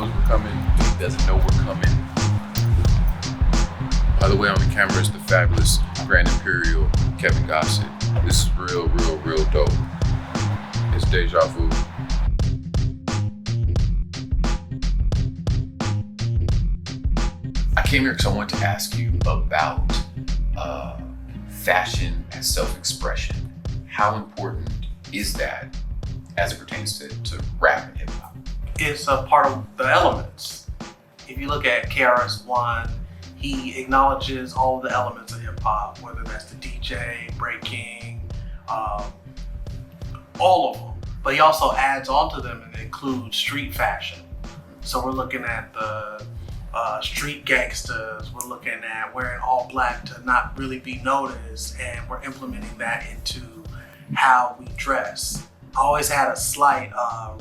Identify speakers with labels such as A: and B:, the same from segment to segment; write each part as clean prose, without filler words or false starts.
A: knows we're coming, he doesn't know we're coming. By the way, on the camera is the fabulous Grand Imperial Kevin Gossett. This is real dope. It's deja vu. I came here because I wanted to ask you about fashion as self-expression. How important is that as it pertains to rap and hip hop?
B: It's a part of the elements. If you look at KRS-One, he acknowledges all of the elements of hip hop, whether that's the DJ, breaking, all of them. But he also adds onto them and includes street fashion. So we're looking at the street gangsters, we're looking at wearing all black to not really be noticed, and we're implementing that into how we dress. I always had a slight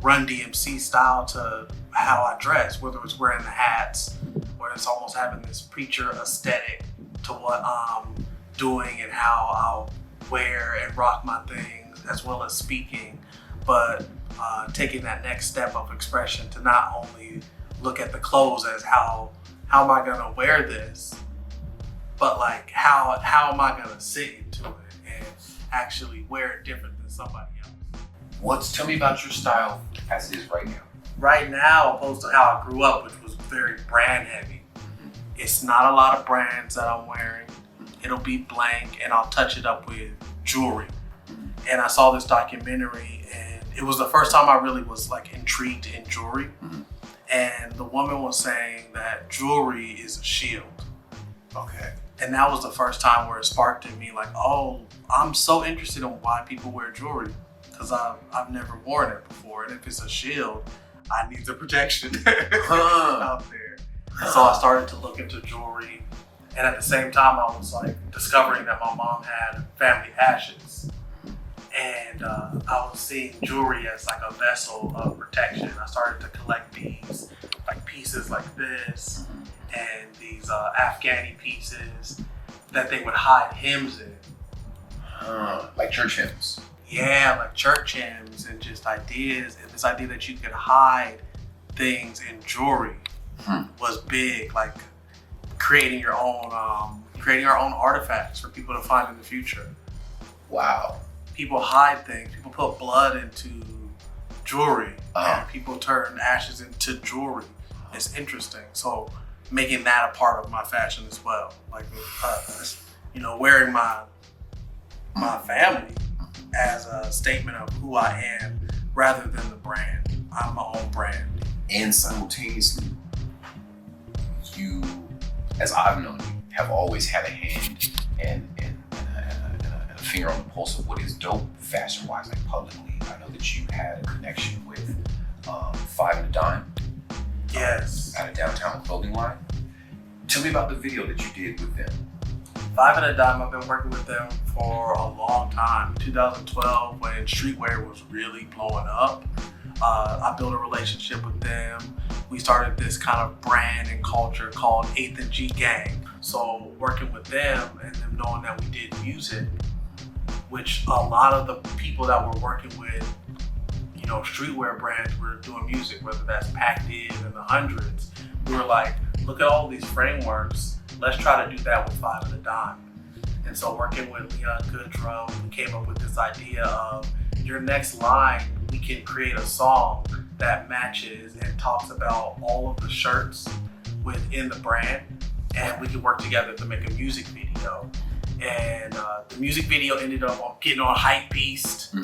B: Run DMC style to how I dress, whether it's wearing the hats, where it's almost having this preacher aesthetic to what I'm doing and how I'll wear and rock my things, as well as speaking, but taking that next step of expression to not only look at the clothes as how am I gonna wear this, but like how am I gonna sit into it and actually wear it different than somebody else.
A: Tell me about your style as it is right now.
B: Right now, opposed to how I grew up, which was very brand heavy. It's not a lot of brands that I'm wearing. It'll be blank and I'll touch it up with jewelry. And I saw this documentary and it was the first time I really was like intrigued in jewelry. And the woman was saying that jewelry is a shield.
A: Okay.
B: And that was the first time where it sparked in me like, oh, I'm so interested in why people wear jewelry, because I've never worn it before. And if it's a shield, I need the protection out there. So I started to look into jewelry. And at the same time, I was like discovering that my mom had family ashes. And I was seeing jewelry as like a vessel of protection. I started to collect these like pieces like this and these Afghani pieces that they would hide hymns in.
A: Like church hymns.
B: Yeah, like church hymns and just ideas. And this idea that you could hide things in jewelry was big. Like creating your own artifacts for people to find in the future.
A: Wow.
B: People hide things. People put blood into jewelry, and people turn ashes into jewelry. It's interesting. So making that a part of my fashion as well, like wearing my family as a statement of who I am, rather than the brand. I'm my own brand.
A: And simultaneously, you, as I've known you, have always had a hand and a finger on the pulse of what is dope fashion-wise, like publicly. I know that you had a connection with 5 and a Dime.
B: Yes.
A: At a downtown clothing line. Tell me about the video that you did with them.
B: 5 and a Dime, I've been working with them for a long time. 2012, when streetwear was really blowing up, I built a relationship with them. We started this kind of brand and culture called 8th and G Gang. So working with them and them knowing that we did music, which a lot of the people that we're working with, streetwear brands were doing music, whether that's Pac Div and the Hundreds. We were like, look at all these frameworks. Let's try to do that with 5 and a Dime. And so working with Leon Goodrow, we came up with this idea of your next line, we can create a song that matches and talks about all of the shirts within the brand, and we can work together to make a music video. And the music video ended up getting on Hypebeast,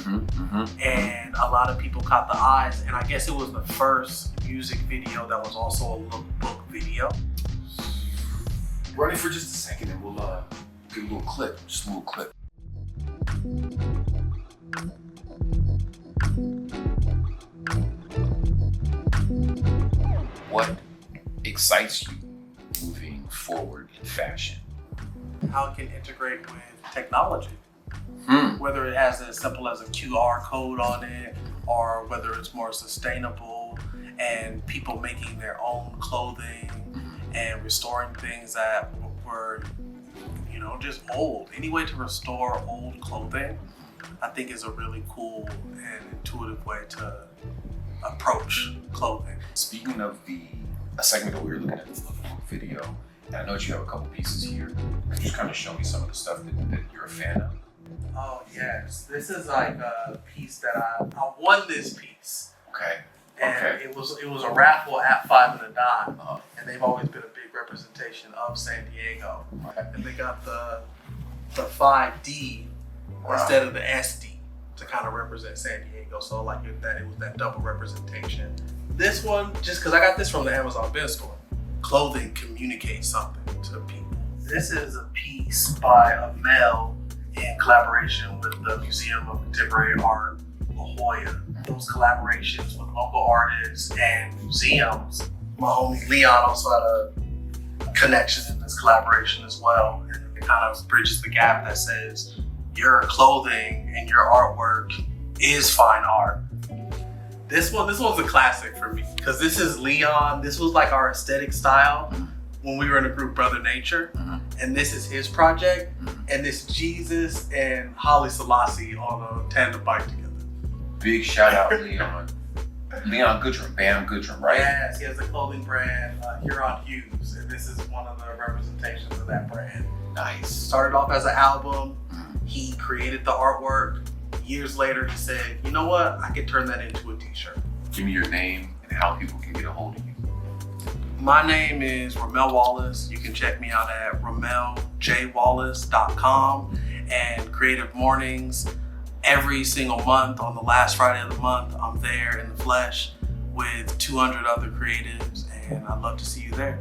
B: and a lot of people caught the eyes. And I guess it was the first music video that was also a lookbook video.
A: Run it for just a second, and we'll get a little clip, just a little clip. What excites you moving forward in fashion?
B: How it can integrate with technology. Whether it has as simple as a QR code on it, or whether it's more sustainable and people making their own clothing and restoring things that were, just old. Any way to restore old clothing, I think is a really cool and intuitive way to approach clothing.
A: Speaking of a segment that we were looking at, the lookbook video, and I know that you have a couple pieces here. Could you just kind of show me some of the stuff that you're a fan of?
B: Oh yes, this is like a piece that I won this piece.
A: Okay.
B: And
A: Okay.
B: it was a raffle at 5 and a dime,
A: Uh-huh.
B: and they've always been a big representation of San Diego. And they got the 5D instead of the SD to kind of represent San Diego. So like it was that double representation. This one, just because I got this from the Amazon bin store. Clothing communicates something to people. This is a piece by Ramel in collaboration with the Museum of Contemporary Art, La Jolla. Those collaborations with local artists and museums. My homie Leon also had a connection in this collaboration as well. And it kind of bridges the gap that says your clothing and your artwork is fine art. This one's a classic for me because this is Leon. This was like our aesthetic style when we were in a group, Brother Nature. And this is his project. And this Jesus and Haile Selassie on a tandem bike together.
A: Big shout out, Leon. Leon Goodrum, Bam Goodrum, right?
B: Yes, he has a clothing brand, Huron Hughes, and this is one of the representations of that brand.
A: Nice.
B: Started off as an album. He created the artwork. Years later, he said, you know what? I could turn that into a t-shirt.
A: Give me your name and how people can get a hold of you.
B: My name is Ramel Wallace. You can check me out at rameljwallace.com and Creative Mornings. Every single month, on the last Friday of the month, I'm there in the flesh with 200 other creatives, and I'd love to see you there.